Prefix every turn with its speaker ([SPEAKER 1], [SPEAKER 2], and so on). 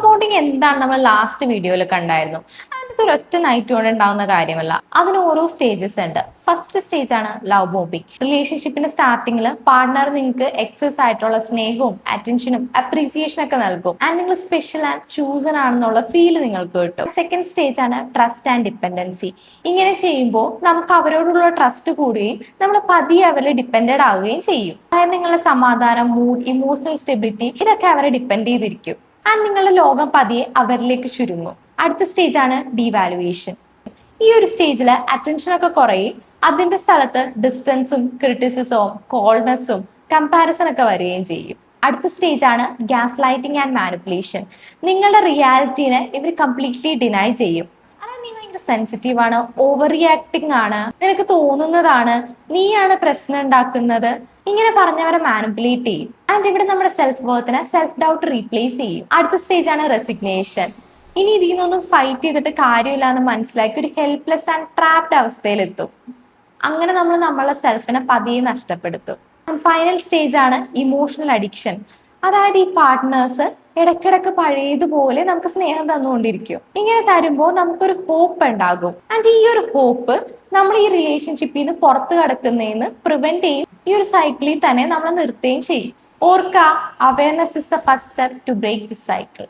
[SPEAKER 1] Bonding എന്താണ് നമ്മൾ last വീഡിയോയിൽ കണ്ടായിരുന്നു. അതിനകത്ത് ഒരൊറ്റ നൈറ്റ് കൊണ്ട് ഉണ്ടാവുന്ന കാര്യമല്ല, അതിന് ഓരോ സ്റ്റേജസ് ഉണ്ട്. ഫസ്റ്റ് സ്റ്റേജ് ആണ് ലവ് ബോംബിങ്. റിലേഷൻഷിപ്പിന്റെ സ്റ്റാർട്ടിങ്ങിൽ പാർട്ട്ണർ നിങ്ങൾക്ക് എക്സസ് ആയിട്ടുള്ള സ്നേഹവും അറ്റൻഷനും അപ്രീസിയേഷൻ ഒക്കെ നൽകും. ആൻഡ് നിങ്ങൾ സ്പെഷ്യൽ ആൻഡ് ചൂസൺ ആണെന്നുള്ള ഫീൽ നിങ്ങൾക്ക് കിട്ടും. സെക്കൻഡ് സ്റ്റേജ് ആണ് ട്രസ്റ്റ് ആൻഡ് ഡിപ്പെൻഡൻസി. ഇങ്ങനെ ചെയ്യുമ്പോൾ നമുക്ക് അവരോടുള്ള ട്രസ്റ്റ് കൂടുകയും നമ്മൾ പതിയെ അവരിൽ ഡിപ്പെൻഡഡ് ആവുകയും ചെയ്യും. അതായത് നിങ്ങളുടെ സമാധാനം, മൂഡ്, ഇമോഷണൽ സ്റ്റെബിലിറ്റി ഇതൊക്കെ അവരെ ഡിപ്പെൻഡ് ചെയ്തിരിക്കും. ആൻഡ് നിങ്ങളുടെ ലോകം പതിയെ അവരിലേക്ക് ചുരുങ്ങും. അടുത്ത സ്റ്റേജ് ആണ് ഡീവാലുവേഷൻ. ഈ ഒരു സ്റ്റേജിൽ അറ്റൻഷൻ ഒക്കെ കുറയും. അതിന്റെ സ്ഥലത്ത് ഡിസ്റ്റൻസും ക്രിറ്റിസിസവും കോൾഡ്നെസ്സും കമ്പാരിസൺ ഒക്കെ വരികയും ചെയ്യും. അടുത്ത സ്റ്റേജ് ആണ് ഗ്യാസ് ലൈറ്റിംഗ് ആൻഡ് മാനിപ്പുലേഷൻ. നിങ്ങളുടെ റിയാലിറ്റീനെ ഇവർ കംപ്ലീറ്റ്ലി ഡിനൈ ചെയ്യും. അതായത് നീ ഭയങ്കര സെൻസിറ്റീവ് ആണ്, ഓവർ റിയാക്ടിങ് ആണ്, നിനക്ക് തോന്നുന്നതാണ്, നീയാണ് പ്രശ്നം ഉണ്ടാക്കുന്നത്, ഇങ്ങനെ പറഞ്ഞവരെ മാനിപ്പുലേറ്റ് ചെയ്യും. ആൻഡ് ഇവിടെ നമ്മുടെ സെൽഫ് വർത്തിനെ സെൽഫ് ഡൗട്ട് റീപ്ലേസ് ചെയ്യും. അടുത്ത സ്റ്റേജ് ആണ് റെസിഗ്നേഷൻ. ഇനി ഇതിൽ നിന്നൊന്നും ഫൈറ്റ് ചെയ്തിട്ട് കാര്യമില്ല എന്ന് മനസ്സിലാക്കി ഒരു ഹെൽപ്ലെസ് ആൻഡ് ട്രാപ്ഡ് അവസ്ഥയിലെത്തും. അങ്ങനെ നമ്മൾ നമ്മളെ സെൽഫിനെ പതിയെ നഷ്ടപ്പെടുത്തും. ഫൈനൽ സ്റ്റേജ് ആണ് ഇമോഷണൽ അഡിക്ഷൻ. അതായത് ഈ പാർട്ട്നേഴ്സ് ഇടയ്ക്കിടയ്ക്ക് പഴയതുപോലെ നമുക്ക് സ്നേഹം തന്നുകൊണ്ടിരിക്കും. ഇങ്ങനെ തരുമ്പോൾ നമുക്കൊരു ഹോപ്പ് ഉണ്ടാകും. ആൻഡ് ഈ ഒരു ഹോപ്പ് നമ്മൾ ഈ റിലേഷൻഷിപ്പിൽ നിന്ന് പുറത്ത് കടക്കുന്നതിന് പ്രിവെന്റ് ചെയ്യും. ഈ ഒരു സൈക്കിളിൽ തന്നെ നമ്മൾ നിർത്തുകയും ചെയ്യും. ഓർക്കുക, awareness is the first step to break this cycle.